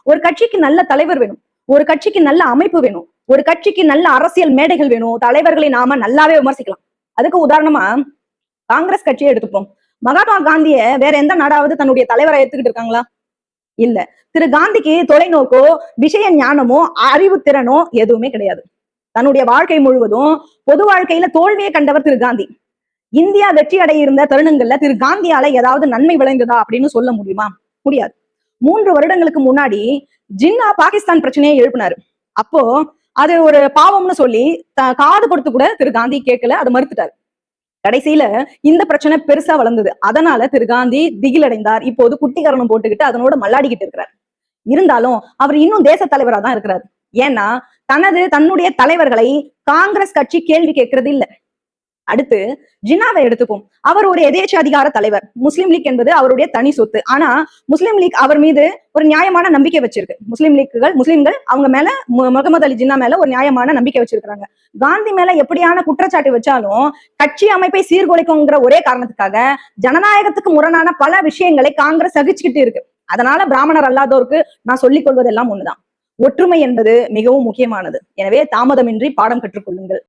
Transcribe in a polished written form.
ஒரு கட்சிக்கு நல்ல தலைவர் வேணும், ஒரு கட்சிக்கு நல்ல அமைப்பு வேணும், ஒரு கட்சிக்கு நல்ல அரசியல் மேடைகள் வேணும், தலைவர்களை நாம நல்லாவே விமர்சிக்கலாம். அதுக்கு உதாரணமா காங்கிரஸ் கட்சியை எடுத்துப்போம். மகாத்மா காந்திய வேற எந்த நாடாவது தன்னுடைய தலைவரை ஏத்துக்கிட்டு இருக்காங்களா? இல்ல. திரு காந்திக்கு தொலைநோக்கோ, விஷய ஞானமோ, அறிவு திறனோ எதுவுமே கிடையாது. தன்னுடைய வாழ்க்கை முழுவதும் பொது வாழ்க்கையில தோல்வியை கண்டவர் திரு காந்தி. இந்தியா வெற்றி அடைய இருந்த தருணங்கள்ல திரு காந்தியால ஏதாவது நன்மை விளைந்ததா அப்படின்னு சொல்ல முடியுமா? முடியாது. 3 வருடங்களுக்கு முன்னாடி ஜின்னா பாகிஸ்தான் பிரச்சனையை எழுப்பினாரு. அப்போ அது ஒரு பாவம்னு சொல்லி காது கொடுத்து கூட திரு காந்தி கேட்கல, அதை மறுத்துட்டாரு. கடைசியில இந்த பிரச்சனை பெருசா வளர்ந்தது. அதனால திரு காந்தி திகிலடைந்தார். இப்போது குட்டிகரணம் போட்டுக்கிட்டு அதனோட மல்லாடிக்கிட்டு இருக்கிறார். இருந்தாலும் அவர் இன்னும் தேச தலைவரா தான் இருக்கிறார். ஏன்னா தன்னுடைய தலைவர்களை காங்கிரஸ் கட்சி கேள்வி கேட்கறது இல்ல. அடுத்து ஜின்னாவை எடுத்துப்போம். அவர் ஒரு எதேச்ச அதிகார தலைவர். முஸ்லிம் லீக் என்பது அவருடைய தனி சொத்து. ஆனா முஸ்லிம் லீக் அவர் மீது ஒரு நியாயமான நம்பிக்கை வச்சிருக்கு. முஸ்லிம்கள் அவங்க மேல முகமது அலி ஜின்னா மேல ஒரு நியாயமான நம்பிக்கை வச்சிருக்காங்க. காந்தி மேல எப்படியான குற்றச்சாட்டு வச்சாலும் கட்சி அமைப்பை சீர்குலைக்குங்கிற ஒரே காரணத்துக்காக ஜனநாயகத்துக்கு முரணான பல விஷயங்களை காங்கிரஸ் சகிச்சுக்கிட்டு இருக்கு. அதனால பிராமணர் அல்லாதோருக்கு நான் சொல்லிக் கொள்வதெல்லாம் ஒண்ணுதான். ஒற்றுமை என்பது மிகவும் முக்கியமானது. எனவே தாமதமின்றி பாடம் கற்றுக்கொள்ளுங்கள்.